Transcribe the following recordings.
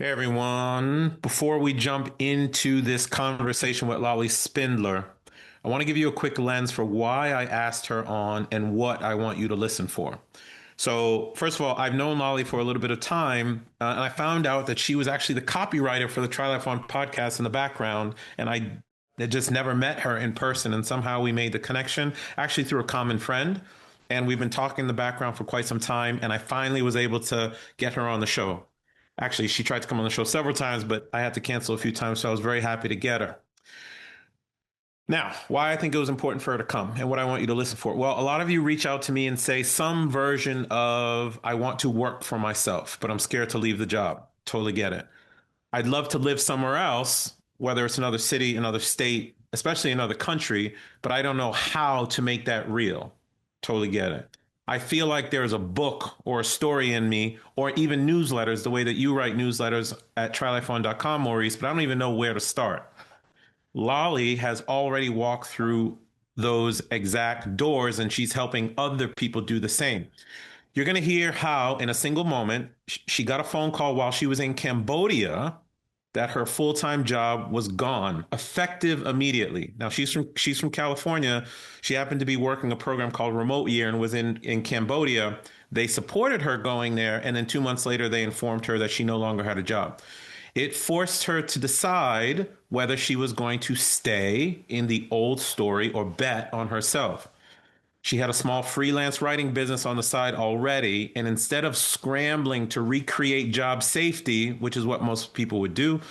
Hey everyone. Before we jump into this conversation with Lolly Spindler, I want to give you a quick lens for why I asked her on and what I want you to listen for. So, first of all, I've known Lolly for a little bit of time, and I found out that she was actually the copywriter for the Try Life On podcast in the background, and I had just never met her in person, and somehow we made the connection, actually through a common friend. And we've been talking in the background for quite some time, and I finally was able to get her on the show. Actually, she tried to come on the show several times, but I had to cancel a few times, so I was very happy to get her. Now, why I think it was important for her to come and what I want you to listen for. Well, a lot of you reach out to me and say some version of, I want to work for myself, but I'm scared to leave the job. Totally get it. I'd love to live somewhere else, whether it's another city, another state, especially another country, but I don't know how to make that real. Totally get it. I feel like there's a book or a story in me, or even newsletters, the way that you write newsletters at trylifeon.com, Maurice, but I don't even know where to start. Lolly has already walked through those exact doors and she's helping other people do the same. You're going to hear how, in a single moment, she got a phone call while she was in Cambodia that her full-time job was gone, effective immediately. Now she's from California. She happened to be working a program called Remote Year and was in Cambodia. They supported her going there, and then 2 months later, they informed her that she no longer had a job. It forced her to decide whether she was going to stay in the old story or bet on herself. She had a small freelance writing business on the side already. And instead of scrambling to recreate job safety, which is what most people would do,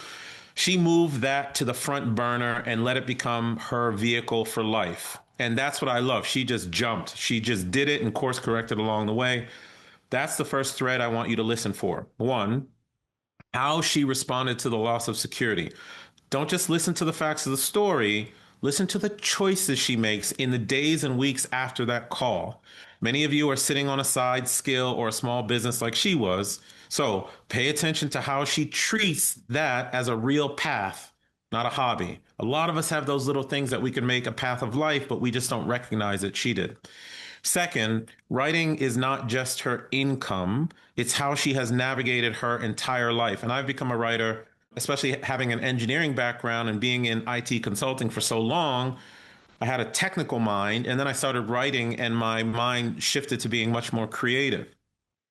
she moved that to the front burner and let it become her vehicle for life. And that's what I love. She just jumped. She just did it and course corrected along the way. That's the first thread I want you to listen for. One, how she responded to the loss of security. Don't just listen to the facts of the story, listen to the choices she makes in the days and weeks after that call. Many of you are sitting on a side skill or a small business like she was. So pay attention to how she treats that as a real path, not a hobby. A lot of us have those little things that we can make a path of life, but we just don't recognize it. She did. Second, writing is not just her income, it's how she has navigated her entire life. And I've become a writer, especially having an engineering background and being in IT consulting for so long. I had a technical mind, and then I started writing, and my mind shifted to being much more creative.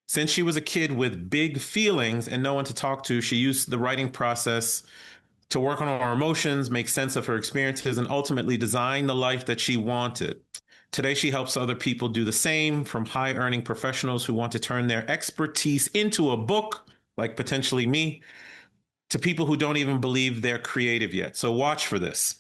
Since she was a kid with big feelings and no one to talk to, she used the writing process to work on her emotions, make sense of her experiences, and ultimately design the life that she wanted. Today, she helps other people do the same, from high earning professionals who want to turn their expertise into a book, like potentially me, to people who don't even believe they're creative yet. So watch for this.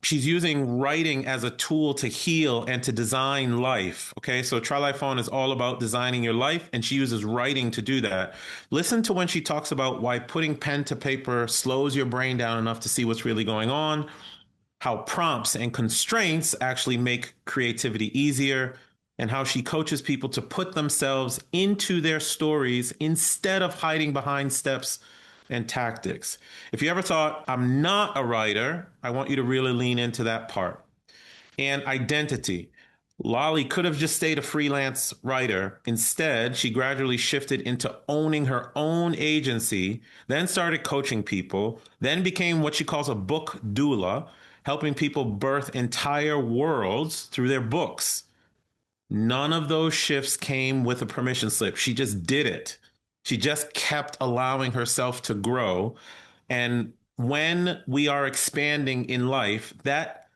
She's using writing as a tool to heal and to design life. Okay, so Try Life On is all about designing your life, and she uses writing to do that. Listen to when she talks about why putting pen to paper slows your brain down enough to see what's really going on, how prompts and constraints actually make creativity easier, and how she coaches people to put themselves into their stories instead of hiding behind steps and tactics. If you ever thought, I'm not a writer, I want you to really lean into that part. And identity. Lolly could have just stayed a freelance writer. Instead, she gradually shifted into owning her own agency, then started coaching people, then became what she calls a book doula, helping people birth entire worlds through their books. None of those shifts came with a permission slip. She just did it. She just kept allowing herself to grow. And when we are expanding in life, that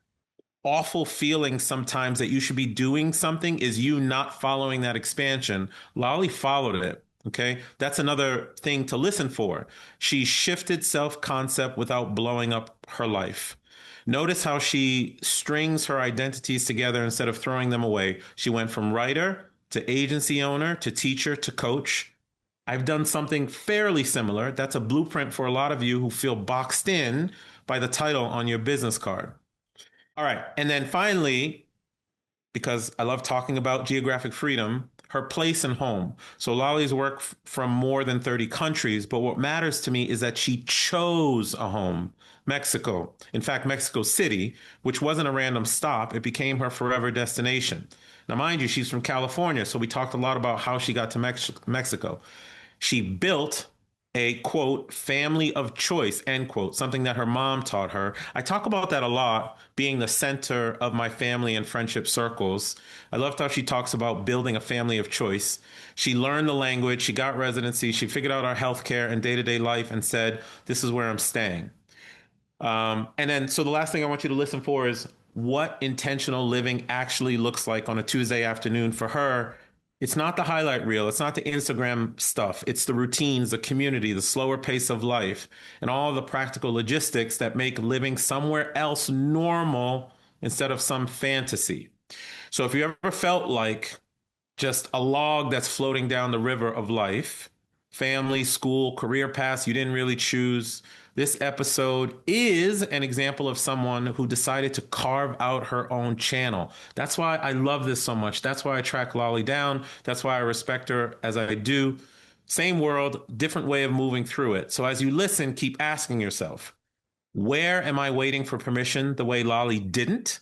awful feeling sometimes that you should be doing something is you not following that expansion. Lolly followed it. Okay. That's another thing to listen for. She shifted self concept without blowing up her life. Notice how she strings her identities together instead of throwing them away. She went from writer to agency owner to teacher to coach. I've done something fairly similar. That's a blueprint for a lot of you who feel boxed in by the title on your business card. All right. And then finally, because I love talking about geographic freedom, her place and home. So Lolly's worked from more than 30 countries, but what matters to me is that she chose a home, Mexico. In fact, Mexico City, which wasn't a random stop, it became her forever destination. Now, mind you, she's from California, so we talked a lot about how she got to Mexico. She built a quote, family of choice, end quote, something that her mom taught her. I talk about that a lot, being the center of my family and friendship circles. I loved how she talks about building a family of choice. She learned the language, she got residency, she figured out our healthcare and day to day life and said, this is where I'm staying. And then, so the last thing I want you to listen for is what intentional living actually looks like on a Tuesday afternoon for her. It's not the highlight reel, it's not the Instagram stuff, it's the routines, the community, the slower pace of life, and all the practical logistics that make living somewhere else normal instead of some fantasy. So if you ever felt like just a log that's floating down the river of life, family, school, career paths you didn't really choose. This episode is an example of someone who decided to carve out her own channel. That's why I love this so much. That's why I track Lolly down. That's why I respect her as I do. Same world, different way of moving through it. So as you listen, keep asking yourself, where am I waiting for permission the way Lolly didn't?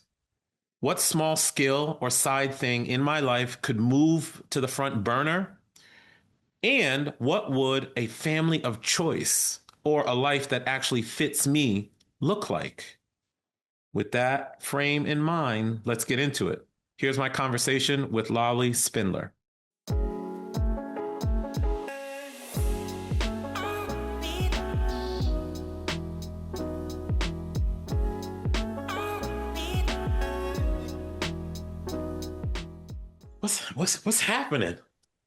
What small skill or side thing in my life could move to the front burner? And what would a family of choice or a life that actually fits me look like? With that frame in mind, let's get into it. Here's my conversation with Lolly Spindler. What's happening?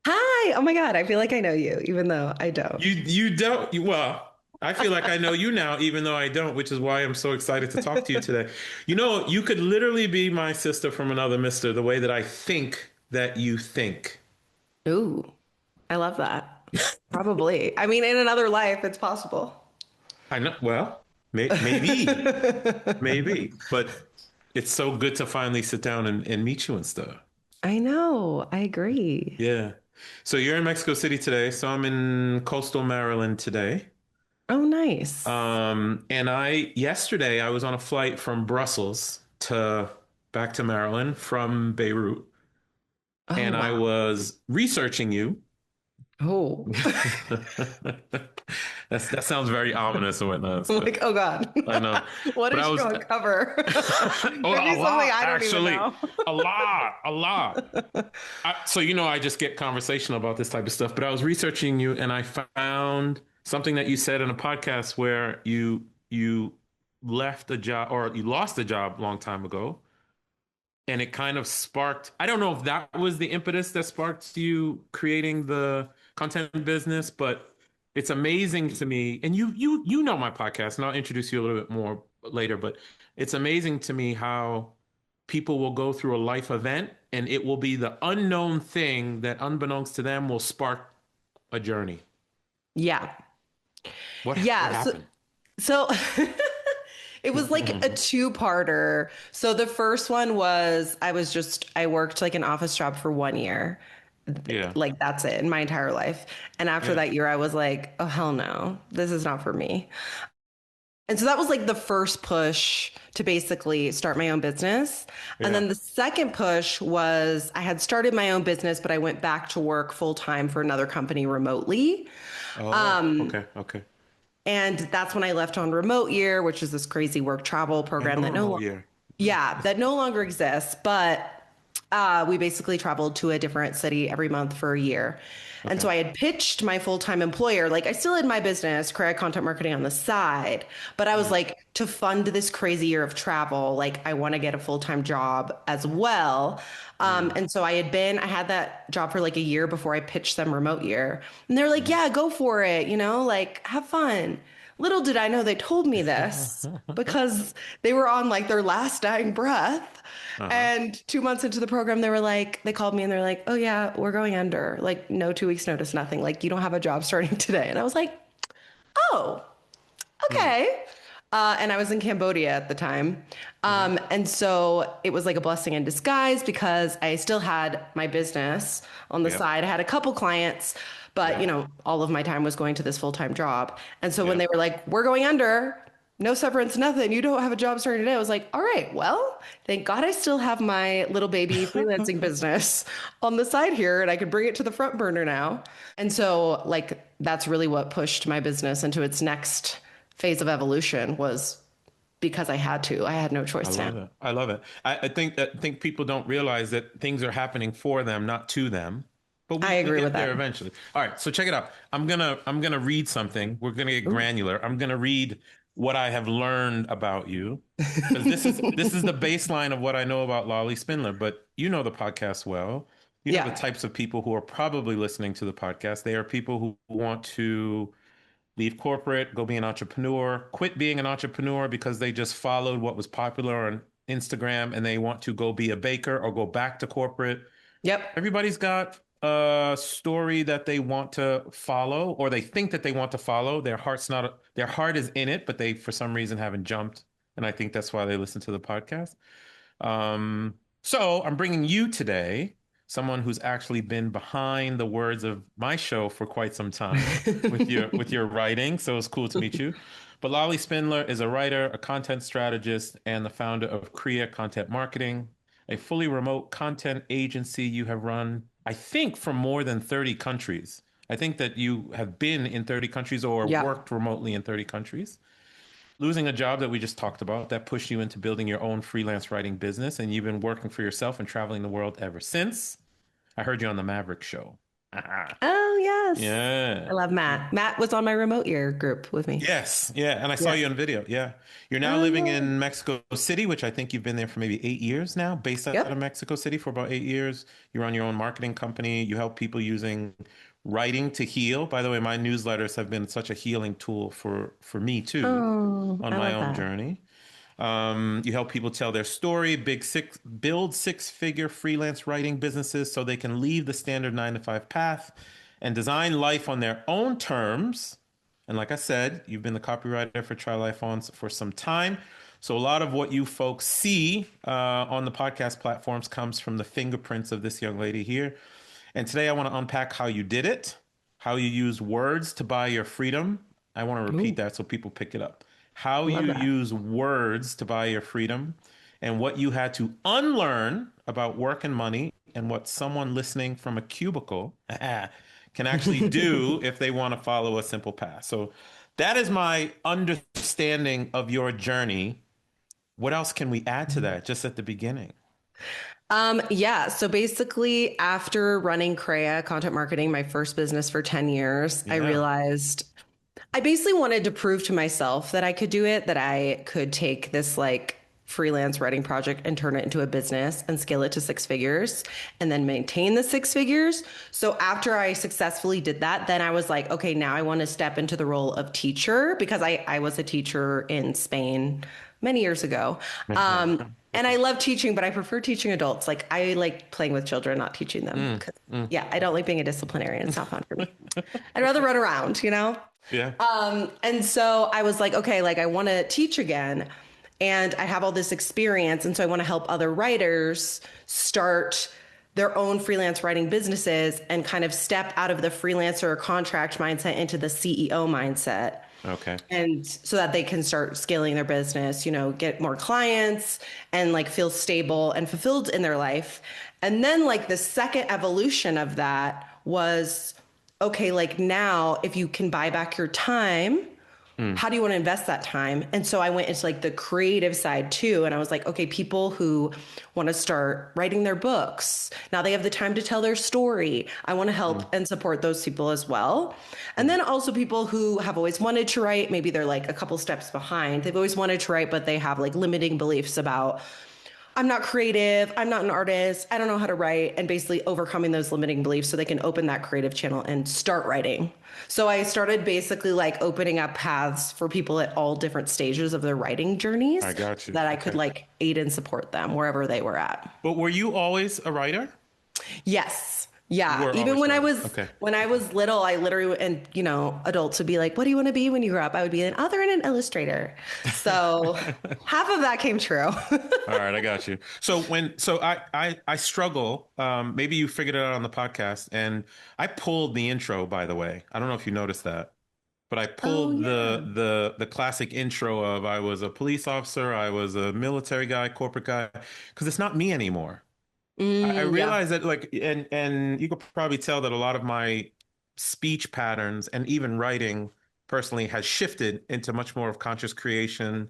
Hi. Oh my God. I feel like I know you, even though I don't. You don't well, I feel like I know you now, even though I don't, which is why I'm so excited to talk to you today. You know, you could literally be my sister from another mister, the way that I think that you think. Ooh, I love that. Probably. I mean, in another life, it's possible. I know, well, maybe, maybe, but it's so good to finally sit down and meet you and stuff. I know. I agree. Yeah. So you're in Mexico City today. So I'm in coastal Maryland today. Oh, nice. And yesterday I was on a flight from Brussels to back to Maryland from Beirut, Oh, and I wow. was researching you. Oh, That sounds very ominous and whatnot. I'm So like, oh God. I know, What but is I she was going to cover? oh, Maybe a something lot I don't even actually, know. a lot. So I just get conversational about this type of stuff. But I was researching you, and I found something that you said in a podcast where you left a job or you lost a job a long time ago, and it kind of sparked. I don't know if that was the impetus that sparked you creating the content business, but it's amazing to me. And you know my podcast, and I'll introduce you a little bit more later. But it's amazing to me how people will go through a life event, and it will be the unknown thing that, unbeknownst to them, will spark a journey. Yeah. What Yeah. So, happened? so it was like a two-parter. So the first one was I worked like an office job for 1 year. Yeah, Like that's it in my entire life. And after yeah, that year, I was like, oh, hell no, this is not for me. And so that was like the first push to basically start my own business. And yeah. then the second push was I had started my own business, but I went back to work full time for another company remotely. Oh, okay, okay. And that's when I left on remote year, which is this crazy work travel I program know that remote year. that no longer exists. But we basically traveled to a different city every month for a year. And so Okay. I had pitched my full-time employer, like I still had my business, create content marketing on the side, but I was Mm, like, to fund this crazy year of travel, like I want to get a full-time job as well. mm, And so I had that job for like a year before I pitched them remote year. And they're like, mm. yeah, go for it, like have fun. Little did I know they told me this because they were on like their last dying breath. Uh-huh. And 2 months into the program, they called me and they're like, oh, yeah, we're going under. Like, no 2 weeks notice, nothing. Like, you don't have a job starting today. And I was like, oh, Mm, okay. And I was in Cambodia at the time. mhm. And so it was like a blessing in disguise because I still had my business on the Yep, side. I had a couple clients, but yep, all of my time was going to this full-time job. And so when yep. they were like, we're going under, no severance, nothing. You don't have a job starting today. I was like, all right, well, thank God I still have my little baby freelancing business on the side here and I could bring it to the front burner now. And so like that's really what pushed my business into its next phase of evolution was because I had to. I had no I choice now. love it. I love it. I think people don't realize that things are happening for them, not to them. But I we agree with get there that. eventually. All right, so check it out. I'm gonna read something. We're gonna get Ooh. granular. I'm gonna read what I have learned about you. Because this is the baseline of what I know about Lolly Spindler, but you know the podcast well. You know the Yeah. types of people who are probably listening to the podcast. They are people who want to leave corporate, go be an entrepreneur, quit being an entrepreneur because they just followed what was popular on Instagram and they want to go be a baker or go back to corporate. Yep. Everybody's got a story that they want to follow or they think that they want to follow. Their heart is in it, but they for some reason haven't jumped. And I think that's why they listen to the podcast. So I'm bringing you today, someone who's actually been behind the words of my show for quite some time with your writing. So it's cool to meet you. But Lolly Spindler is a writer, a content strategist, and the founder of Korea Content Marketing, a fully remote content agency you have run, I think, for more than 30 countries. I think that you have been in 30 countries or Yeah. worked remotely in 30 countries, losing a job that we just talked about that pushed you into building your own freelance writing business, and you've been working for yourself and traveling the world ever since. I heard you on the Maverick show. Oh, yes. I Yeah. love Matt. Matt was on my remote year group with me. Yes. Yeah. And I saw Yeah. you on video. Yeah. You're now Oh, living yeah. in Mexico City, which I think you've been there for maybe 8 years now, based out of Yep. Mexico City for about 8 years. You run your own marketing company. You help people using writing to heal. By the way, my newsletters have been such a healing tool for me too Oh, on I my love own that. journey. You help people tell their story, build six-figure freelance writing businesses so they can leave the standard 9 to 5 path and design life on their own terms. And like I said, you've been the copywriter for Try Life On for some time. So a lot of what you folks see on the podcast platforms comes from the fingerprints of this young lady here. And today I want to unpack how you did it, how you use words to buy your freedom. I want to repeat Ooh, that so people pick it up. How love you that. use words to buy your freedom and what you had to unlearn about work and money and what someone listening from a cubicle can actually do if they want to follow a simple path. So that is my understanding of your journey. What else can we add to that just at the beginning? Yeah. So basically, after running Crea content marketing, my first business for 10 years, I Yeah. realized I basically wanted to prove to myself that I could do it, that I could take this like freelance writing project and turn it into a business and scale it to 6 figures and then maintain the 6 figures. So after I successfully did that, then I was like, okay, now I want to step into the role of teacher because I was a teacher in Spain many years ago. And I love teaching, but I prefer teaching adults. Like I like playing with children, not teaching them. Mm, 'Cause, mm. yeah, I don't like being a disciplinarian. It's not fun for me. I'd rather run around, you know? Yeah. And so I was like, okay, like I want to teach again. And I have all this experience. And so I want to help other writers start their own freelance writing businesses and kind of step out of the freelancer or contract mindset into the CEO mindset. Okay. And so that they can start scaling their business, you know, get more clients and like feel stable and fulfilled in their life. And then, like, the second evolution of that was okay, like now, if you can buy back your time, Mm, how do you want to invest that time? And so I went into like the creative side too. And I was like, okay, people who want to start writing their books, now they have the time to tell their story. I want to mm, help and support those people as well. And mm, then also people who have always wanted to write, maybe they're like a couple steps behind. They've always wanted to write, but they have like limiting beliefs about I'm not creative. I'm not an artist. I don't know how to write, and basically overcoming those limiting beliefs so they can open that creative channel and start writing. So I started basically like opening up paths for people at all different stages of their writing I journeys got so you. that I could Okay. like aid and support them wherever they were at. But were you always a writer? Yes. You Yeah. were Even always when I writing. was Okay. when I Okay. was little, I literally and adults would be like, "What do you want to be when you grow up?" I would be an author and an illustrator. So half of that came true. All right, I got you. So I struggle. Maybe you figured it out on the podcast, and I pulled the intro. By the way, I don't know if you noticed that. but I Oh, pulled yeah. the classic intro of I was a police officer, I was a military guy, corporate guy, because it's not me anymore. I Yeah. realize that like and you could probably tell that a lot of my speech patterns and even writing personally has shifted into much more of conscious creation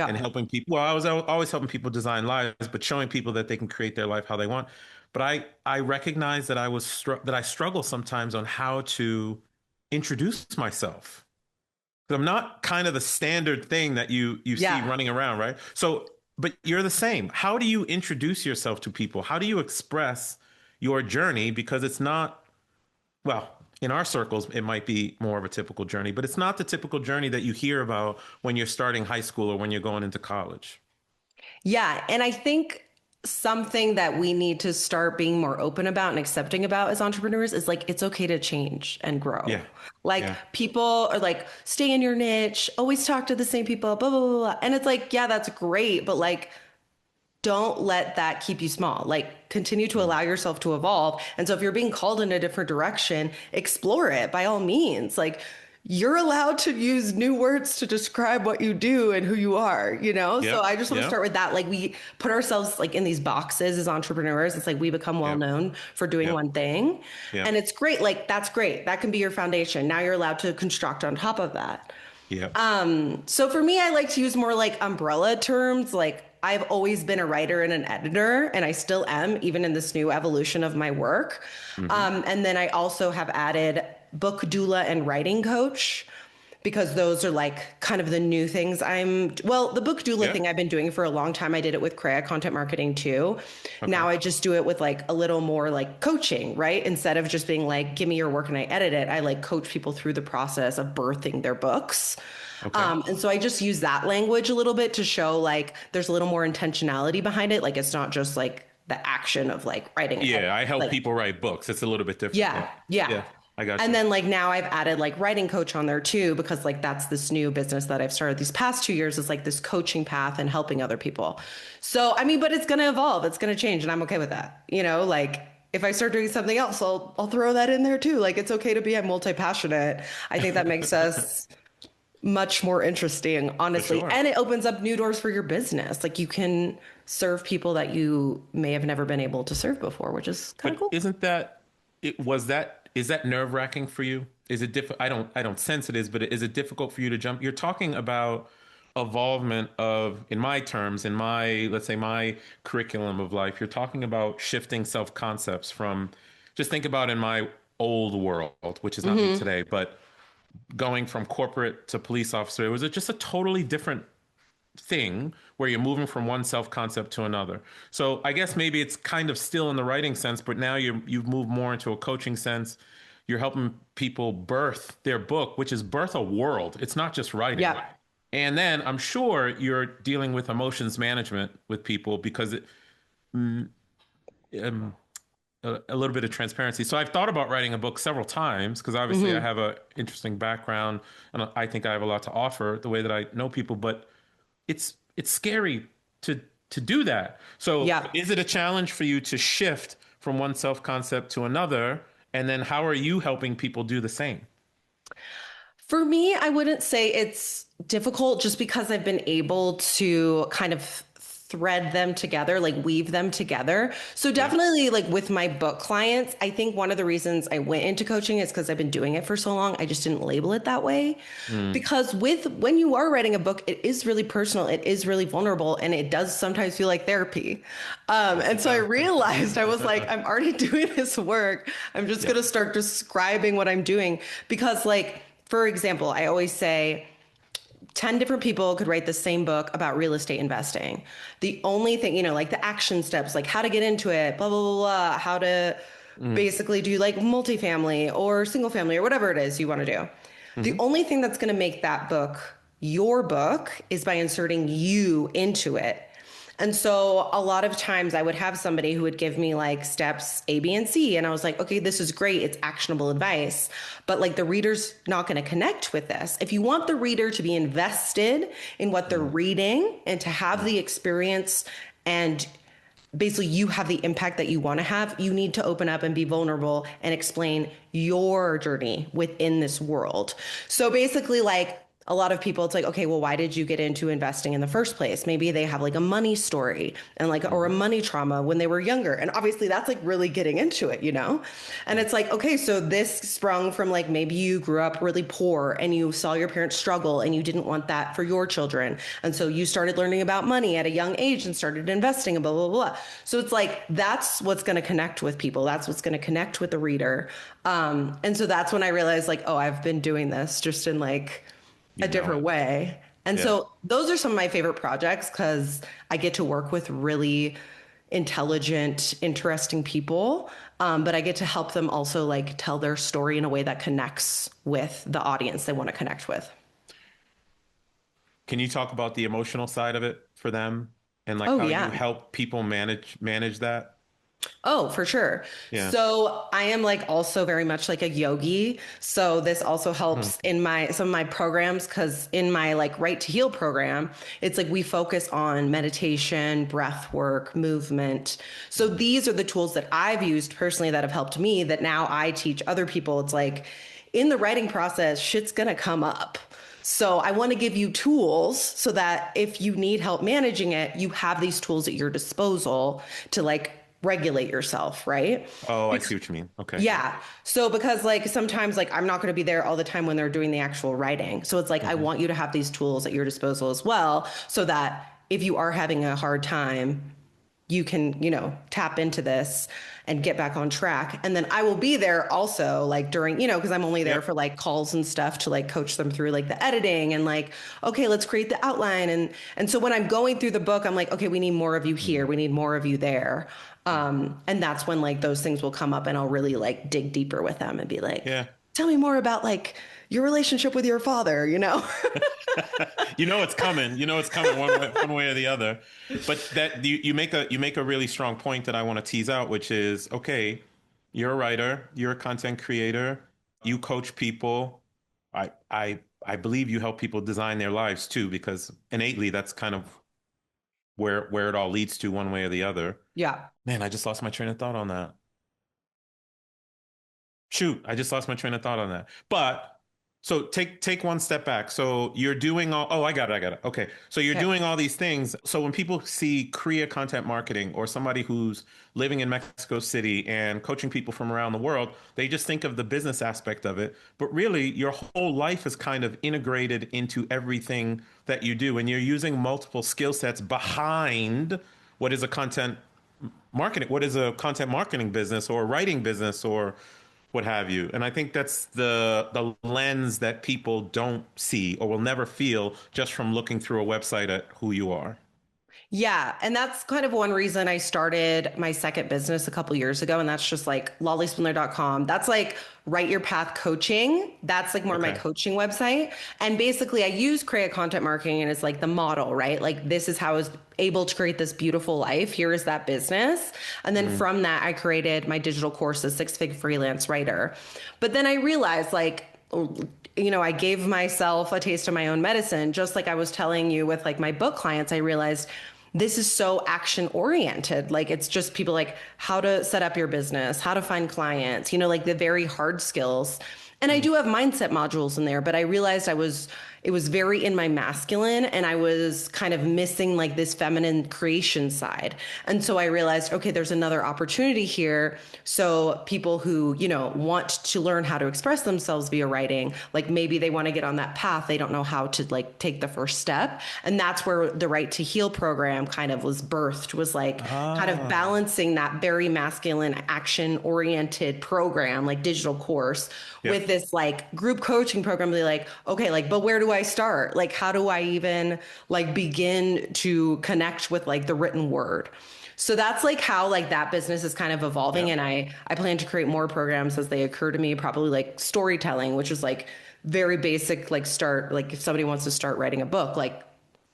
and Yeah. helping people. Well, I was always helping people design lives, but showing people that they can create their life how they want. But I recognize that that I struggle sometimes on how to introduce myself. 'Cause I'm not kind of the standard thing that you see Yeah. running around, right? So, but you're the same. How do you introduce yourself to people? How do you express your journey? Because it's not, well, in our circles, it might be more of a typical journey, but it's not the typical journey that you hear about when you're starting high school or when you're going into college. Yeah. And I think something that we need to start being more open about and accepting about as entrepreneurs is like it's okay to change and grow. Yeah. Like Yeah. people are like, stay in your niche, always talk to the same people, blah, blah, blah, blah. And it's like, yeah, that's great. But like, don't let that keep you small. Like continue to Mm. allow yourself to evolve. And so if you're being called in a different direction, explore it by all means. Like you're allowed to use new words to describe what you do and who you are, you know? So Yep. I just want to Yep. start with that. Like we put ourselves like in these boxes as entrepreneurs. It's like we become well Yep. known for doing Yep. one thing. And Yep. it's great. Like that's great. That can be your foundation. Now you're allowed to construct on top of that. Yep. So for me, I like to use more like umbrella terms. Like I've always been a writer and an editor, and I still am, even in this new evolution of my work. Hmm. And then I also have added book doula and writing coach because those are like kind of the new things well, the book doula Yeah. thing I've been doing for a long time. I did it with Crea content marketing too. Okay. Now I just do it with like a little more like coaching, right? Instead of just being like, give me your work and I edit it, I like coach people through the process of birthing their books. Okay. And so I just use that language a little bit to show like there's a little more intentionality behind it. Like it's not just like the action of like writing it. Yeah. I help Like people write books. It's a little bit different. yeah, Yeah. yeah. Yeah. I got And you. then like now I've added like writing coach on there too, because like that's this new business that I've started these past 2 years is like this coaching path and helping other people. So, I mean, but it's going to evolve. It's going to change and I'm okay with that. You know, like if I start doing something else, I'll throw that in there too. Like it's okay to be a multi-passionate. I think that makes us much more interesting, For honestly. sure. And it opens up new doors for your business. Like you can serve people that you may have never been able to serve before, which is kind of But cool. isn't that it was that is that nerve-wracking for you? Is it I don't sense it is, but is it difficult for you to jump? You're talking about evolvement of, in my terms, in my, let's say, my curriculum of life, you're talking about shifting self-concepts from, just think about in my old world, which is not me Hmm. today, but going from corporate to police officer, it was just a totally different thing where you're moving from one self concept to another. So I guess maybe it's kind of still in the writing sense, but now you've moved more into a coaching sense. You're helping people birth their book, which is birth a world. It's not just writing. Yeah. And then I'm sure you're dealing with emotions management with people because um, a little bit of transparency. So I've thought about writing a book several times because obviously I Hmm. have a interesting background and I think I have a lot to offer the way that I know people, but it's scary to do that. So Yeah. is it a challenge for you to shift from one self concept to another? And then how are you helping people do the same? For me, I wouldn't say it's difficult just because I've been able to kind of thread them together, like weave them together. So Yeah. definitely like with my book clients, I think one of the reasons I went into coaching is because I've been doing it for so long. I just didn't label it that way. Mm. Because with when you are writing a book, it is really personal, it is really vulnerable, and it does sometimes feel like therapy. Yes, And it so I does. realized I was like, I'm already doing this work. I'm just Yeah. gonna start describing what I'm doing because like for example, I always say 10 different people could write the same book about real estate investing. The only thing, like the action steps, like how to get into it, blah, blah, blah, blah, how to Mm. basically do like multifamily or single family or whatever it is you want to do. The Hmm. only thing that's going to make that book your book is by inserting you into it. And so a lot of times I would have somebody who would give me like steps A, B, and C. And I was like, okay, this is great. It's actionable advice. But like the reader's not going to connect with this. If you want the reader to be invested in what they're Mm. reading and to have Mm. the experience and basically you have the impact that you want to have, you need to open up and be vulnerable and explain your journey within this world. So basically, like a lot of people, it's like, okay, well, why did you get into investing in the first place? Maybe they have like a money story and like, or a Mhm. money trauma when they were younger. And obviously that's like really getting into it, you know? And it's like, okay, so this sprung from like maybe you grew up really poor and you saw your parents struggle and you didn't want that for your children. And so you started learning about money at a young age and started investing and blah, blah, blah. So it's like, that's what's going to connect with people. That's what's going to connect with the reader. And so that's when I realized like, oh, I've been doing this just in like, a You know different it. way. And Yeah. so those are some of my favorite projects because I get to work with really intelligent, interesting people. But I get to help them also like tell their story in a way that connects with the audience they want to connect with. Can you talk about the emotional side of it for them and like Oh, how you yeah. help people manage that? Oh, for sure. Yeah. So I am like also very much like a yogi. So this also Hmm. helps in my some of my programs because in my like Right to Heal program, it's like we focus on meditation, breath work, movement. So these are the tools that I've used personally that have helped me that now I teach other people. It's like in the writing process, shit's gonna come up. So I want to give you tools so that if you need help managing it, you have these tools at your disposal to like regulate yourself, right? Oh, I see what you mean. Okay. Yeah. So because like sometimes like I'm not going to be there all the time when they're doing the actual writing. So it's like I Hmm. want you to have these tools at your disposal as well so that if you are having a hard time, you can, tap into this and get back on track. And then I will be there also like during, because I'm only there Yep. for like calls and stuff to like coach them through like the editing and like, okay, let's create the outline. And so when I'm going through the book, I'm like, okay, we need more of you here. Mhm. We need more of you there. And that's when like those things will come up and I'll really like dig deeper with them and be like, Yeah. tell me more about like your relationship with your father. You know it's coming. You know it's coming one way or the other. But that you make a really strong point that I want to tease out, which is okay, you're a writer, you're a content creator, you coach people. I believe you help people design their lives too, because innately that's kind of where it all leads to one way or the other. Yeah. Man, I just lost my train of thought on that. Shoot, I just lost my train of thought on that. But so take one step back. So you're doing all, oh, I got it, I got it. Okay. So you're Okay. doing all these things. So when people see Korea content marketing or somebody who's living in Mexico City and coaching people from around the world, they just think of the business aspect of it. But really, your whole life is kind of integrated into everything that you do. And you're using multiple skill sets behind what is a content marketing business or a writing business or what have you. And I think that's the lens that people don't see or will never feel just from looking through a website at who you are. Yeah, and that's kind of one reason I started my second business a couple years ago, and that's just like lollyspindler.com. That's like Write Your Path coaching. That's like more my Okay. coaching website. And basically I use create content marketing and it's like the model, right? Like this is how I was able to create this beautiful life. Here is that business. And then Mm. from that, I created my digital course, the Six Fig Freelance Writer. But then I realized like I gave myself a taste of my own medicine, just like I was telling you with like my book clients. I realized this is so action oriented. Like it's just people like how to set up your business, how to find clients, like the very hard skills. And I Mm. do have mindset modules in there, but I realized it was very in my masculine and I was kind of missing like this feminine creation side. And so I realized, okay, there's another opportunity here. So people who, want to learn how to express themselves via writing, like maybe they want to get on that path. They don't know how to like take the first step. And that's where the Right to Heal program kind of was birthed, was like kind of Ah, balancing that very masculine action oriented program, like digital course with yep. this like group coaching program. Be like, okay, like, but where do I start? Like, how do I even like begin to connect with like the written word? So that's like how like that business is kind of evolving. Yep. And I plan to create more programs as they occur to me, probably like storytelling, which is like very basic, like start, like if somebody wants to start writing a book, like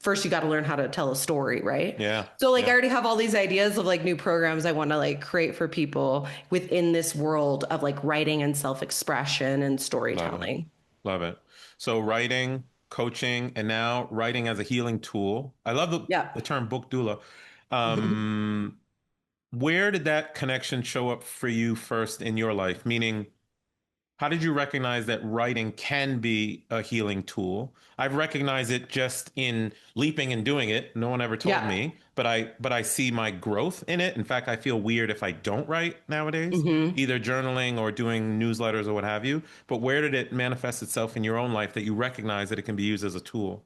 first you got to learn how to tell a story, right? Yeah. So like I Yeah. already have all these ideas of like new programs I want to like create for people within this world of like writing and self-expression and Love it. storytelling. Love it. So writing, coaching, and now writing as a healing tool. I love the, Yeah. the term book doula. Um, where did that connection show up for you first in your life? Meaning, how did you recognize that writing can be a healing tool? I've recognized it just in leaping and doing it. No one ever told Yeah. me, but I see my growth in it. In fact, I feel weird if I don't write nowadays, hmm either journaling or doing newsletters or what have you. But where did it manifest itself in your own life that you recognize that it can be used as a tool?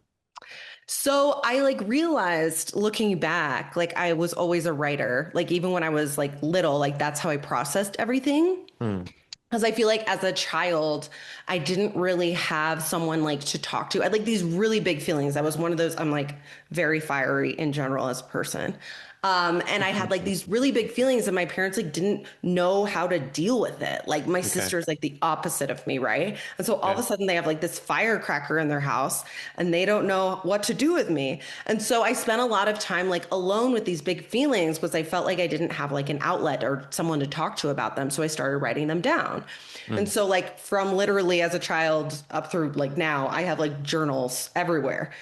So I like realized looking back, like I was always a writer. Like even when I was like little, like that's how I processed everything. Hmm. Because I feel like as a child, I didn't really have someone like to talk to. I had like these really big feelings. I was one of those, I'm like very fiery in general as a person. And I had like these really big feelings, and my parents like didn't know how to deal with it. Like my Okay. sister's like the opposite of me, right? And so all of Okay. a sudden they have like this firecracker in their house and they don't know what to do with me. And so I spent a lot of time like alone with these big feelings because I felt like I didn't have like an outlet or someone to talk to about them. So I started writing them down. And Hmm. so like from literally as a child up through like now, I have like journals everywhere.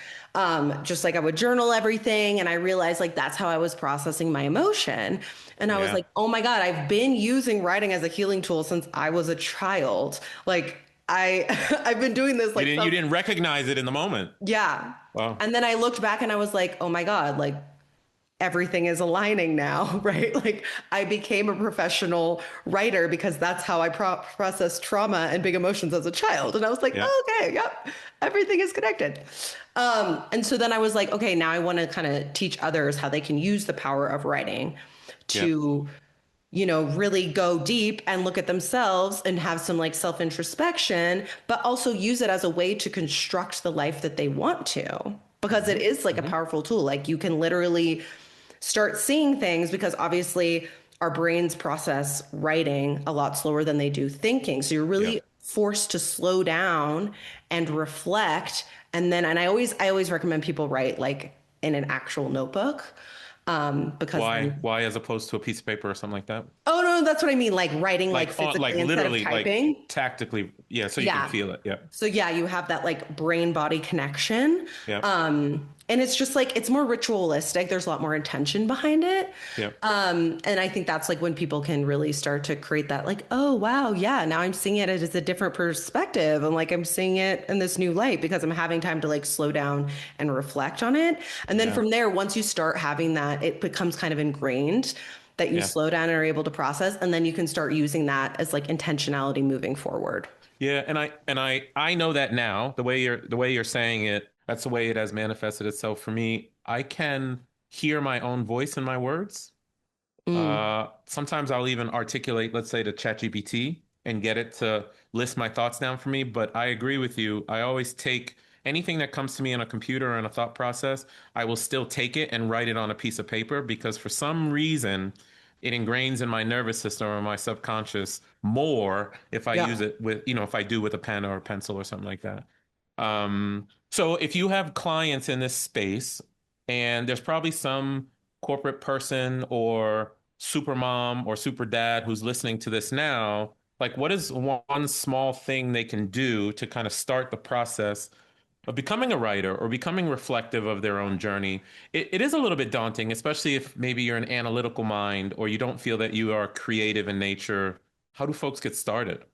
Just like I would journal everything. And I realized like that's how I was processing my emotion. And I was Yeah. like, oh my God, I've been using writing as a healing tool since I was a child. Like I I've been doing this like You some didn't recognize it in the moment. yeah. Wow. And then I looked back and I was like, oh my God, like everything is aligning now, right? Like I became a professional writer because that's how I process trauma and big emotions as a child. And I was like, Yeah. oh, okay, yep, everything is connected. And so then I was like, okay, now I want to kind of teach others how they can use the power of writing Yeah. to, you know, really go deep and look at themselves and have some like self introspection, but also use it as a way to construct the life that they want to. Because it Hmm. is like a Hmm. powerful tool. Like you can literally start seeing things because obviously our brains process writing a lot slower than they do thinking. So you're Yep. really forced to slow down and reflect. And then, and I always recommend people write like in an actual notebook. Because Why? then, Why as opposed to a piece of paper or something like that? oh no, that's what I mean. Like writing like Like physically instead of literally, like typing. tactically. Yeah. So you can Yeah. feel it. Yeah. So yeah, you have that like brain body connection. Yeah. And it's just like it's more ritualistic. There's a lot more intention behind it. Yeah. And I think that's like when people can really start to create that like, oh wow, yeah, now I'm seeing it as a different perspective. And like I'm seeing it in this new light because I'm having time to like slow down and reflect on it. And then Yeah. from there, once you start having that, it becomes kind of ingrained that you Yeah. slow down and are able to process. And then you can start using that as like intentionality moving forward. Yeah. And I know that now, the way you're saying it, that's the way it has manifested itself for me. I can hear my own voice in my words. Mm. Sometimes I'll even articulate, let's say, to ChatGPT and get it to list my thoughts down for me. But I agree with you. I always take anything that comes to me in a computer or in a thought process, I will still take it and write it on a piece of paper because for some reason it ingrains in my nervous system or my subconscious more if I use Yeah. it with, if I do with a pen or a pencil or something like that. So if you have clients in this space, and there's probably some corporate person or super mom or super dad who's listening to this now, like what is one small thing they can do to kind of start the process of becoming a writer or becoming reflective of their own journey? It is a little bit daunting, especially if maybe you're an analytical mind or you don't feel that you are creative in nature. How do folks get started?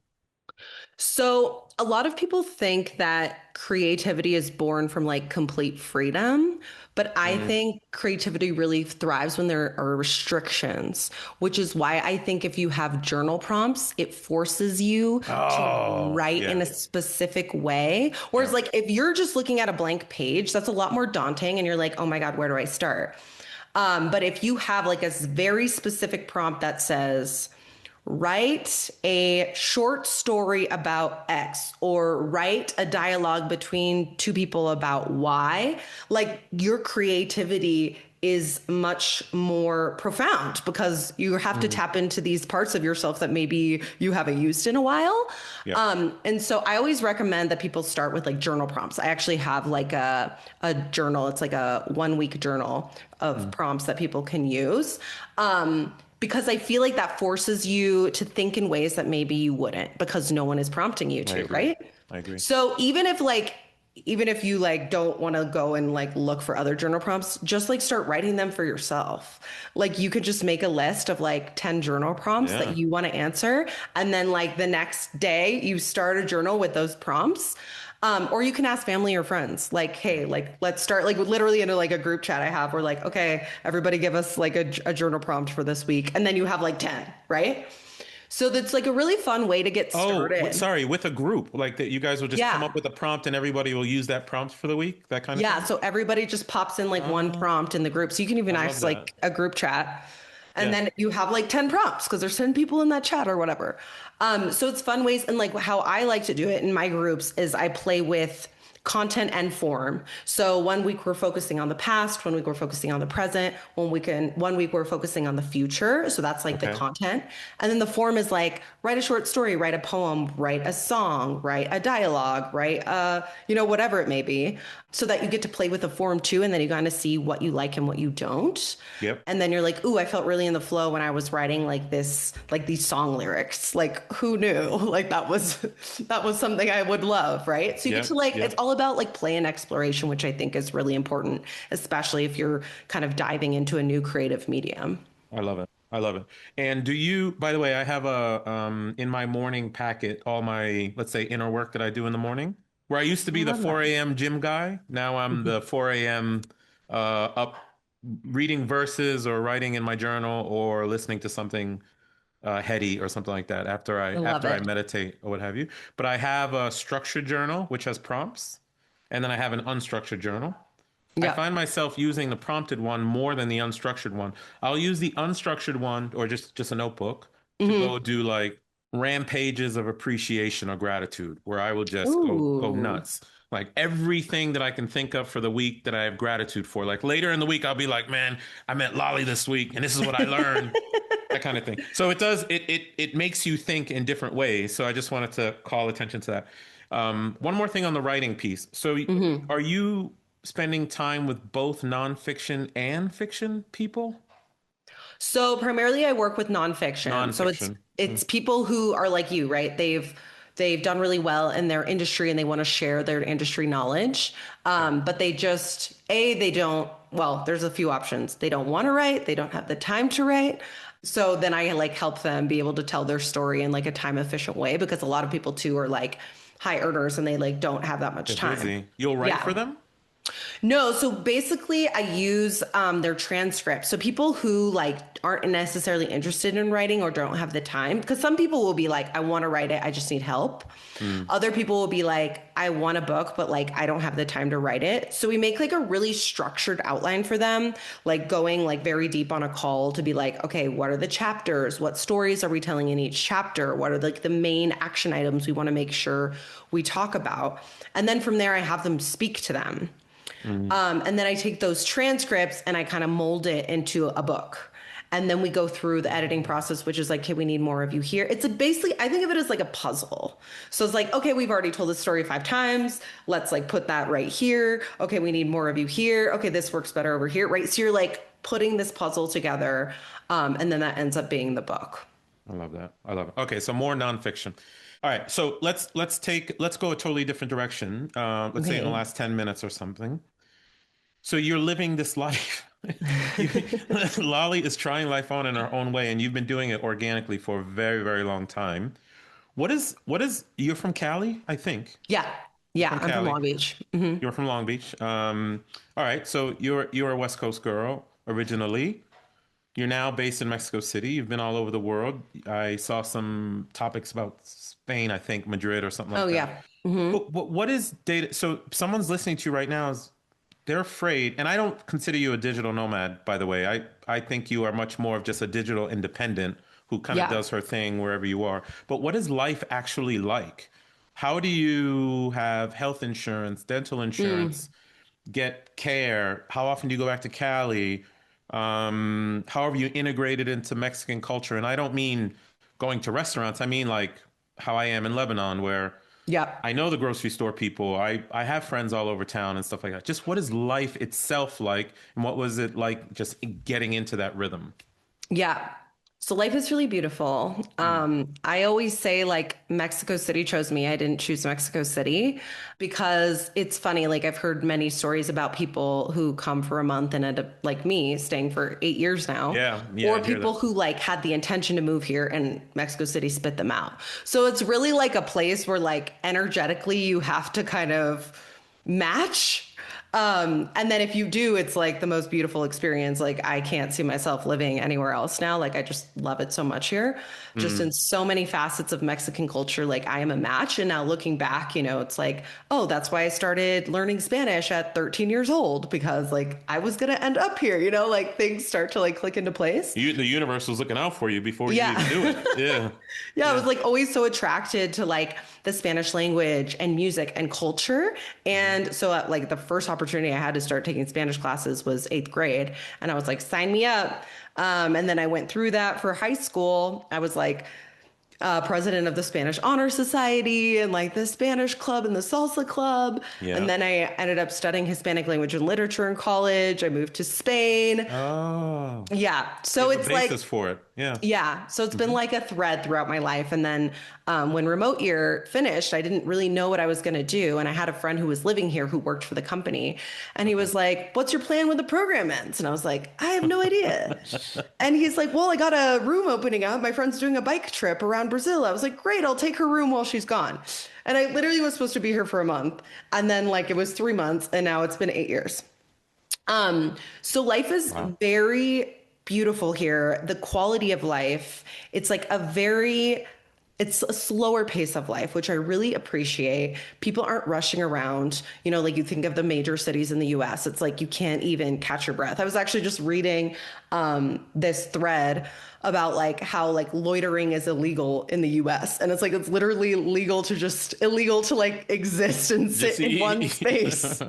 So, a lot of people think that creativity is born from like complete freedom, but I Mm. think creativity really thrives when there are restrictions, which is why I think if you have journal prompts, it forces you to Oh, write in yeah. a specific way. Whereas, Yeah. like, if you're just looking at a blank page, that's a lot more daunting and you're like, oh my God, where do I start? But if you have like a very specific prompt that says, write a short story about X or write a dialogue between two people about Y, like your creativity is much more profound because you have to Mhm. tap into these parts of yourself that maybe you haven't used in a while. Yeah. And so I always recommend that people start with like journal prompts. I actually have like a journal. It's like a 1 week journal of Mm. prompts that people can use. Because I feel like that forces you to think in ways that maybe you wouldn't because no one is prompting you I to, agree. right? I agree. So even if like even if you like don't want to go and like look for other journal prompts, just like start writing them for yourself. Like you could just make a list of like 10 journal prompts that Yeah. you want to answer. And then like the next day you start a journal with those prompts. Or you can ask family or friends, like, hey, like, let's start like literally into like a group chat I have. We're like, okay, everybody give us like a journal prompt for this week. And then you have like 10, right? So that's like a really fun way to get Oh, started. sorry, with a group like that, you guys will just come up Yeah. with a prompt and everybody will use that prompt for the week, that kind of Yeah, thing. so everybody just pops in like one Uh, prompt in the group. So you can even I love ask that. like a group chat. And Yeah. then you have like 10 prompts because there's 10 people in that chat or whatever. So it's fun ways. And like how I like to do it in my groups is I play with content and form. So one week we're focusing on the past, one week we're focusing on the present, one week we're focusing on the future. So that's like the Okay. content. And then the form is like write a short story, write a poem, write a song, write a dialogue, write whatever it may be. So that you get to play with the form too, and then you kind of see what you like and what you don't. Yep. And then you're like, ooh, I felt really in the flow when I was writing like this, like these song lyrics. Like who knew? Like that was something I would love, right? So you get to Yep. like, it's Yep. all about like play and exploration, which I think is really important, especially if you're kind of diving into a new creative medium. I love it. I love it. And do you, by the way, I have a in my morning packet all my, let's say, inner work that I do in the morning. Where I used to I be the love that. 4 a.m. gym guy. Now I'm the 4 a.m. Up reading verses or writing in my journal or listening to something heady or something like that I love after I it. meditate or what have you. But I have a structured journal which has prompts, and then I have an unstructured journal. I Yeah. find myself using the prompted one more than the unstructured one. I'll use the unstructured one or just a notebook to go Hmm. do like rampages of appreciation or gratitude where I will just go Ooh. nuts. Like everything that I can think of for the week that I have gratitude for. Like later in the week, I'll be like, man, I met Lolly this week and this is what I learned. That kind of thing. So it makes you think in different ways. So I just wanted to call attention to that. One more thing on the writing piece. So Hmm. are you spending time with both nonfiction and fiction people? So primarily I work with nonfiction. So it's Nonfiction. it's people who are like you, right? They've done really well in their industry and they want to share their industry knowledge. Okay. But they just they don't, well, there's a few options. They don't want to write, they don't have the time to write. So then I like help them be able to tell their story in like a time efficient way because a lot of people too are like high earners and they like don't have that much They're time. busy. You'll write for Yeah. them? No, so basically I use their transcripts. So people who like aren't necessarily interested in writing or don't have the time, because some people will be like, I want to write it, I just need help. Mm. Other people will be like, I want a book, but like I don't have the time to write it. So we make like a really structured outline for them, like going like very deep on a call to be like, okay, what are the chapters? What stories are we telling in each chapter? What are like the main action items we want to make sure we talk about? And then from there, I have them speak to them. Mm. And then I take those transcripts and I kind of mold it into a book. And then we go through the editing process, which is like, okay, we need more of you here. It's a basically, I think of it as like a puzzle. So it's like, okay, we've already told this story 5 times. Let's like put that right here. Okay, we need more of you here. Okay, this works better over here, right? So you're like putting this puzzle together, and then that ends up being the book. I love that. I love it. Okay, so more nonfiction. All right, so let's go a totally different direction. Let's say in the Okay. last 10 minutes or something. So you're living this life. You, Lolly is trying life on in her own way, and you've been doing it organically for a very, very long time. You're from Cali, I think. Yeah. You're Yeah. from I'm from Cali. Long Beach. Hmm. You're from Long Beach. All right, so you're a West Coast girl originally. You're now based in Mexico City. You've been all over the world. I saw some topics about Spain, I think Madrid or something Oh, like that. yeah. Hmm. But what is data? So someone's listening to you right now is they're afraid, and I don't consider you a digital nomad, by the way. I think you are much more of just a digital independent who kind of Yeah. does her thing wherever you are. But what is life actually like? How do you have health insurance, dental Mm. insurance, get care? How often do you go back to Cali? How have you integrated into Mexican culture? And I don't mean going to restaurants. I mean like how I am in Lebanon, where Yeah. I know the grocery store people. I have friends all over town and stuff like that. Just what is life itself like, and what was it like just getting into that rhythm? Yeah. So life is really beautiful. Mm. I always say like Mexico City chose me. I didn't choose Mexico City because it's funny. Like I've heard many stories about people who come for a month and end up like me staying for 8 years now, Yeah, yeah, or I hear people that. who like had the intention to move here and Mexico City spit them out. So it's really like a place where like energetically you have to kind of match. And then if you do, it's like the most beautiful experience. Like I can't see myself living anywhere else now. Like I just love it so much here. Just in Mm. so many facets of Mexican culture, like I am a match. And now looking back, it's like, oh, that's why I started learning Spanish at 13 years old because like I was gonna end up here, like things start to like click into place. The universe was looking out for you before you even knew Yeah. it. Yeah, Yeah, I was yeah. like always so attracted to like the Spanish language and music and culture. Mhm. And so like the first opportunity I had to start taking Spanish classes was 8th grade. And I was like, sign me up. And then I went through that for high school. I was like, president of the Spanish Honor Society and like the Spanish Club and the Salsa Club. And Yeah. then I ended up studying Hispanic language and literature in college. I moved to Spain. Oh, Yeah. you So have a it's basis like, for it. Yeah. yeah. So it's been Hmm. like a thread throughout my life. And then when remote year finished, I didn't really know what I was going to do. And I had a friend who was living here who worked for the company. And he Okay. was like, what's your plan when the program ends? And I was like, I have no idea. And he's like, well, I got a room opening up. My friend's doing a bike trip around Brazil. I was like, great, I'll take her room while she's gone. And I literally was supposed to be here for a month. And then like it was 3 months and now it's been 8 years. So life is Wow. very beautiful here. The quality of life, it's like it's a slower pace of life, which I really appreciate. People aren't rushing around, like you think of the major cities in the US. It's like you can't even catch your breath. I was actually just reading this thread about like how like loitering is illegal in the US. And it's like it's literally illegal to like exist and Just sit in one space.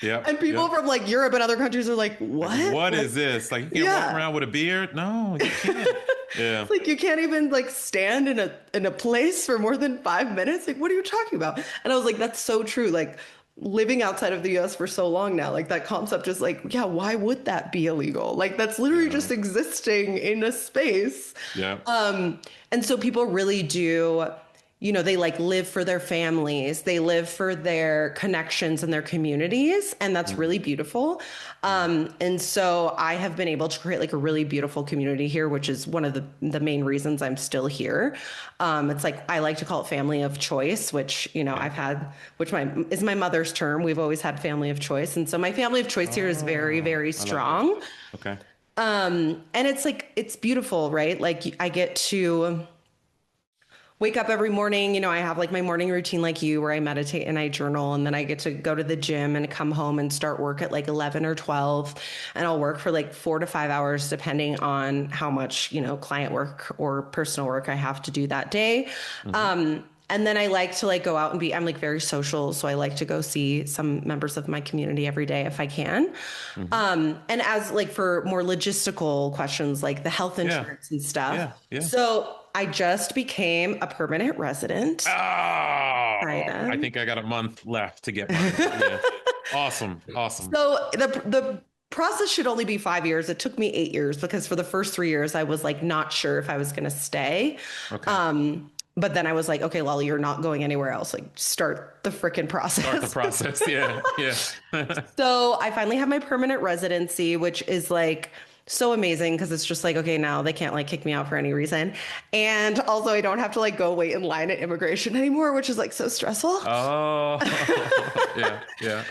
Yep. And people Yep. from like Europe and other countries are like, Like, what? what Like, is this? Like, you can't walk yeah. around with a beard? No, you can't. Yeah. Like you can't even like stand in a place for more than 5 minutes. Like, what are you talking about? And I was like, that's so true. Like living outside of the US for so long now, like that concept is like, yeah, why would that be illegal? Like that's literally Yeah. just existing in a space. Yeah. And so people really do, they like live for their families, they live for their connections and their communities, and that's really Hmm. beautiful. Hmm. And so I have been able to create like a really beautiful community here, which is one of the main reasons I'm still here. It's like I like to call it family of choice, which Yeah. I've had, which is my mother's term. We've always had family of choice, and so my family of choice here is very, Oh, very I love that. strong. Okay. And it's like it's beautiful, right? Like I get to wake up every morning. I have like my morning routine like you where I meditate and I journal, and then I get to go to the gym and come home and start work at like 11 or 12, and I'll work for like 4 to 5 hours depending on how much, client work or personal work I have to do that day. Hmm. And then I like to like go out and I'm like very social. So I like to go see some members of my community every day if I can. Hmm. And as like for more logistical questions, like the health Yeah. insurance and stuff. Yeah. Yeah. So I just became a permanent resident. Kind Oh, I of. think I got a month left to get mine. Yeah. Awesome. Awesome. So the process should only be 5 years. It took me 8 years because for the first 3 years I was like not sure if I was going to stay. Okay. But then I was like, okay, Lolly, you're not going anywhere else. Like start the freaking Start the process. process. Yeah. Yeah. So I finally have my permanent residency, which is like so amazing because it's just like, okay, now they can't like kick me out for any reason. And also I don't have to like go wait in line at immigration anymore, which is like so stressful. Oh, yeah. Yeah.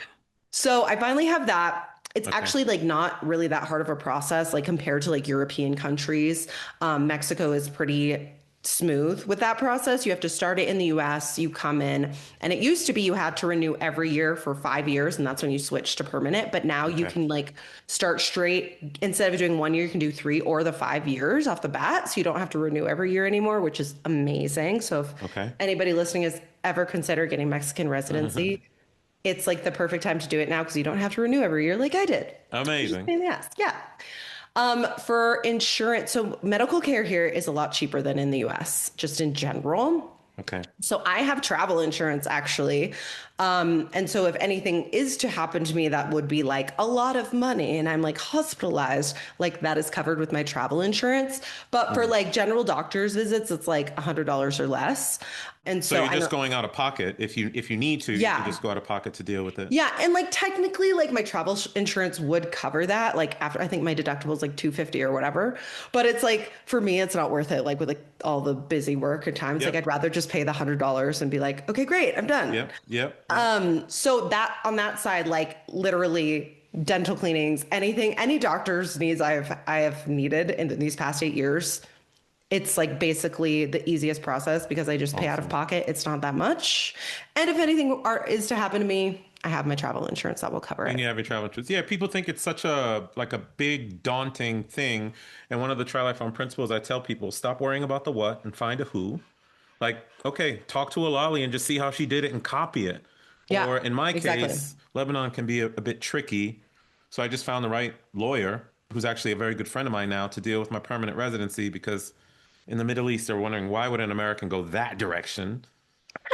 So I finally have that. It's Okay. actually like not really that hard of a process, like compared to like European countries. Mexico is pretty smooth with that process. You have to start it in the US, you come in, and it used to be you had to renew every year for 5 years, and that's when you switch to permanent. But now you Okay. can like start straight. Instead of doing 1 year, you can do 3 or the 5 years off the bat. So you don't have to renew every year anymore, which is amazing. So if Okay. anybody listening has ever considered getting Mexican residency, it's like the perfect time to do it now because you don't have to renew every year like I did. It's just a Amazing. pain in the ass. Yeah. For insurance, so medical care here is a lot cheaper than in the US, just in general. Okay. So I have travel insurance actually. And so if anything is to happen to me, that would be like a lot of money and I'm like hospitalized, like that is covered with my travel insurance. But for Mhm. like general doctor's visits, it's like $100 or less. And So so you're I just know, going out of pocket. If you need to, you can yeah. just go out of pocket to deal with it. Yeah, and like technically, like my travel insurance would cover that. Like after I think my deductible is like 250 or whatever. But it's like for me, it's not worth it. Like with like all the busy work and times, like Yep. I'd rather just pay the $100 and be like, okay, great, I'm done. Yep. Yep. Yep. So that on that side, like literally dental cleanings, anything, any doctor's needs I have needed in these past 8 years. It's like basically the easiest process because I just pay out of Awesome. pocket. It's not that much. And if anything is to happen to me, I have my travel insurance that will cover And it. you have your travel insurance. Yeah, people think it's such a like a big daunting thing. And one of the Try Life on principles I tell people, stop worrying about the what and find a who. Like, okay, talk to a Lolly and just see how she did it and copy it. Yeah, Or in my exactly. case, Lebanon can be a bit tricky. So I just found the right lawyer, who's actually a very good friend of mine now, to deal with my permanent residency because in the Middle East, they're wondering why would an American go that direction?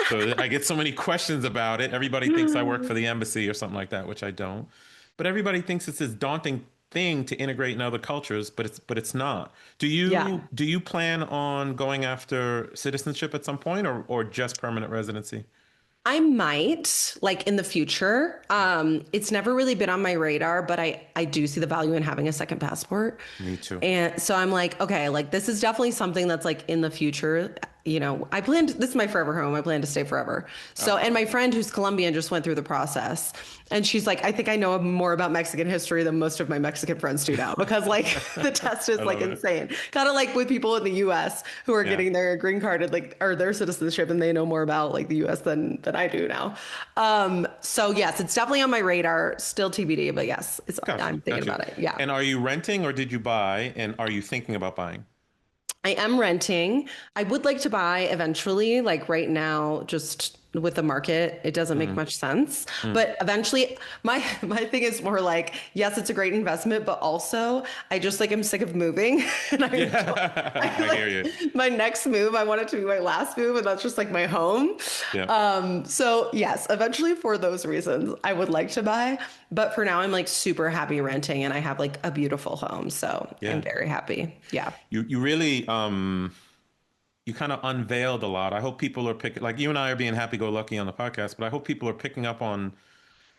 So I get so many questions about it. Everybody thinks I work for the embassy or something like that, which I don't. But everybody thinks it's this daunting thing to integrate in other cultures, but it's not. Do Yeah. you do you plan on going after citizenship at some point or just permanent residency? I might like in the future. It's never really been on my radar, but I do see the value in having a second passport. Me too. And so I'm like, okay, like this is definitely something that's like in the future. You know, this is my forever home. I plan to stay forever. So, and my friend who's Colombian just went through the process and she's like, I think I know more about Mexican history than most of my Mexican friends do now because like the test is I like love it. insane. Kind of like with people in the US who are Yeah. getting their green card and like, or their citizenship and they know more about like the US than I do now. So yes, it's definitely on my radar, still TBD, but yes, Gotcha. I'm thinking Gotcha. about it. Yeah. And are you renting or did you buy? And are you thinking about buying? I am renting. I would like to buy eventually, like right now, just with the market, it doesn't make Mm, much sense. mm. But eventually, my thing is more like, yes, it's a great investment, but also I just like am sick of moving, and Yeah, I I hear you. like my next move. I want it to be my last move, and that's just like my home. Yeah. So yes, eventually for those reasons, I would like to buy. But for now, I'm like super happy renting, and I have like a beautiful home, so I'm Yeah. very happy. Yeah. You really you kind of unveiled a lot. I hope people are picking, like you and I are being happy-go-lucky on the podcast, but I hope people are picking up on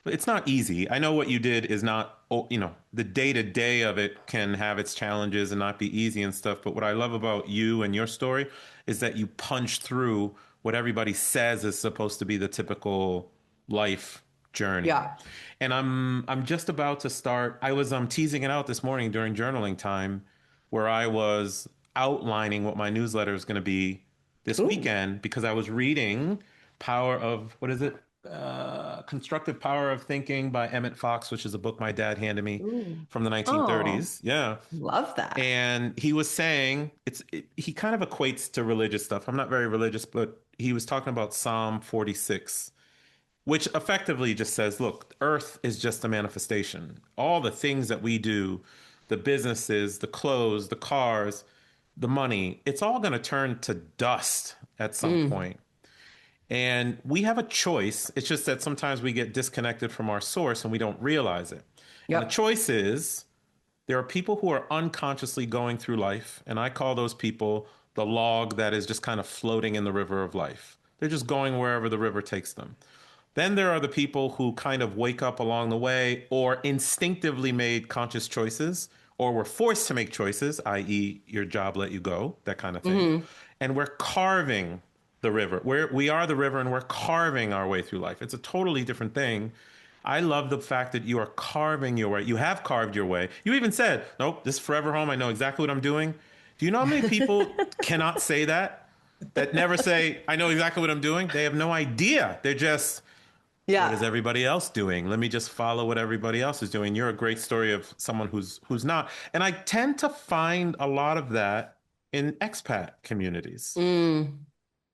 it's not easy. I know what you did is not, oh, the day-to-day of it can have its challenges and not be easy and stuff. But what I love about you and your story is that you punch through what everybody says is supposed to be the typical life journey. Yeah. And I'm just about to start. I was teasing it out this morning during journaling time, where I was outlining what my newsletter is going to be this Ooh. weekend because I was reading Power of what is it? Constructive Power of Thinking by Emmett Fox, which is a book my dad handed me Ooh. from the Oh, 1930s. Yeah. love that. And he was saying he kind of equates to religious stuff. I'm not very religious, but he was talking about Psalm 46, which effectively just says, look, Earth is just a manifestation. All the things that we do, the businesses, the clothes, the cars, the money, it's all going to turn to dust at some Mm. point. And we have a choice. It's just that sometimes we get disconnected from our source and we don't realize it. And the Yep. choice is there are people who are unconsciously going through life, and I call those people the log that is just kind of floating in the river of life. They're just going wherever the river takes them. Then there are the people who kind of wake up along the way or instinctively made conscious choices or were forced to make choices, i.e., your job let you go, that kind of thing. Hmm. And we're carving the river. We are the river and we're carving our way through life. It's a totally different thing. I love the fact that you are carving your way. You have carved your way. You even said, nope, this is forever home. I know exactly what I'm doing. Do you know how many people cannot say that? That never say, I know exactly what I'm doing? They have no idea. They're just, what is Yeah. everybody else doing? Let me just follow what everybody else is doing. You're a great story of someone who's not. And I tend to find a lot of that in expat communities. Mm.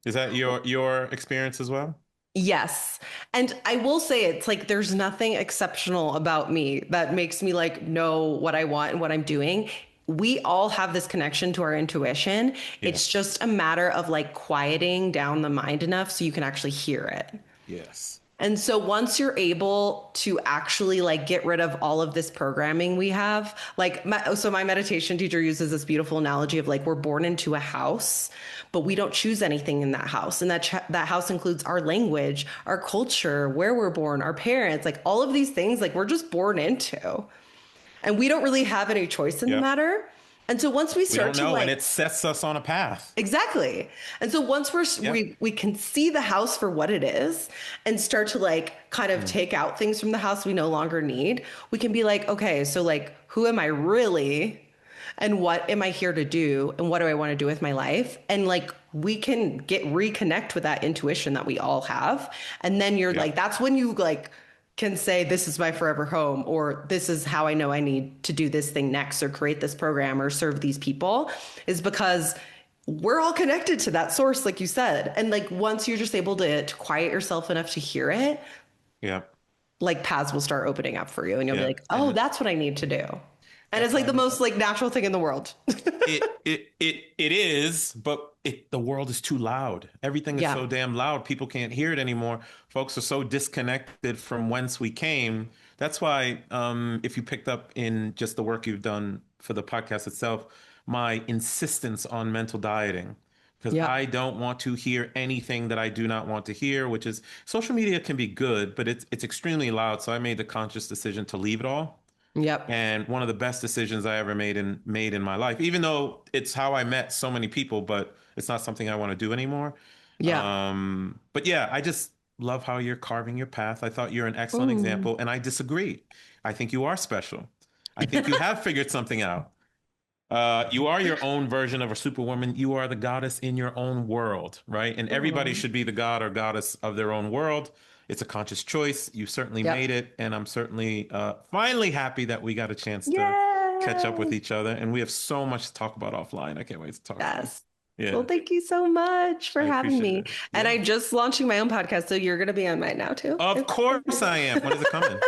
Is that your experience as well? Yes. And I will say it's like there's nothing exceptional about me that makes me like know what I want and what I'm doing. we all have this connection to our intuition. It's Yes. just a matter of like quieting down the mind enough so you can actually hear it. Yes. And so once you're able to actually like get rid of all of this programming we have, like my meditation teacher uses this beautiful analogy of like we're born into a house, but we don't choose anything in that house. And that house includes our language, our culture, where we're born, our parents, like all of these things like we're just born into. And we don't really have any choice in the Yep. matter. And so once we We start don't to know, and like it sets us on a path. exactly. And so once Yep. we can see the house for what it is and start to like kind of Mm. take out things from the house we no longer need, we can be like, okay, so like who am I really? And what am I here to do? And what do I want to do with my life? And like we can reconnect with that intuition that we all have. And then you're like, Yep. that's when you like can say, this is my forever home, or this is how I know I need to do this thing next, or create this program, or serve these people, is because we're all connected to that source, like you said. And like once you're just able to quiet yourself enough to hear it, Yep. like paths will start opening up for you, and you'll be Yeah. like, oh, And that's what I need to do. And it's that's like why the most like natural thing in the world. it is, but the world is too loud. Everything is Yeah. so damn loud. People can't hear it anymore. Folks are so disconnected from whence we came. That's why, if you picked up in just the work you've done for the podcast itself, my insistence on mental dieting, because Yep. I don't want to hear anything that I do not want to hear, which is social media can be good, but it's extremely loud. So I made the conscious decision to leave it all. Yep. And one of the best decisions I ever made in my life, even though it's how I met so many people, but it's not something I want to do anymore. Yeah. But yeah, I just love how you're carving your path. I thought you're an excellent Mm. example, and I disagree. I think you are special. I think you have figured something out. You are your own version of a superwoman. You are the goddess in your own world, right? And everybody Oh. should be the god or goddess of their own world. It's a conscious choice. You certainly made Yep. it, and I'm certainly finally happy that we got a chance to catch up with Yay. each other. And we have so much to talk about offline. I can't wait to talk to you. Yes. Well, Yeah, thank you so much for I having appreciate me. it. And Yeah, I just launching my own podcast, so you're going to be on mine now too. of course I am. When is it coming?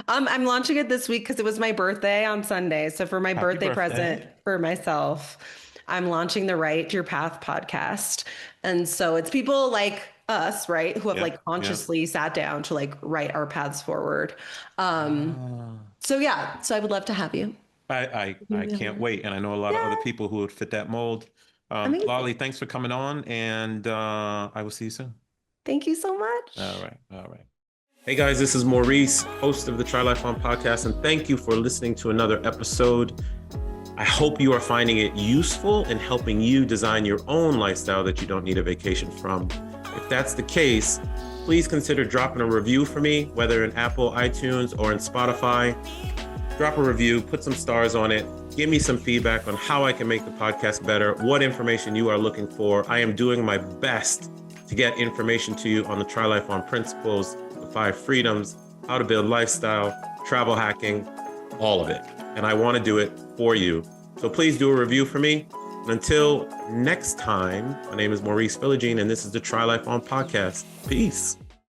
I'm launching it this week because it was my birthday on Sunday. So for my Happy birthday present birthday. for myself, I'm launching the Right to Your Path podcast. And so it's people like us, right, who have Yeah, like yeah. consciously sat down to like write our paths forward. Um, Ah. so yeah, so I would love to have you. I can't wait. And I know a lot of other Yeah, people who would fit that mold. amazing. Lolly, thanks for coming on, and I will see you soon. Thank you so much. All right. All right. Hey guys, this is Maurice, host of the Try Life On podcast, and thank you for listening to another episode. I hope you are finding it useful in helping you design your own lifestyle that you don't need a vacation from. If that's the case, please consider dropping a review for me, whether in Apple, iTunes, or in Spotify. Drop a review, put some stars on it. Give me some feedback on how I can make the podcast better, what information you are looking for. I am doing my best to get information to you on the Try Life On principles, the 5 freedoms, how to build lifestyle, travel hacking, all of it. And I want to do it for you. So please do a review for me. And until next time, my name is Maurice Philogene, and this is the Try Life On podcast. Peace.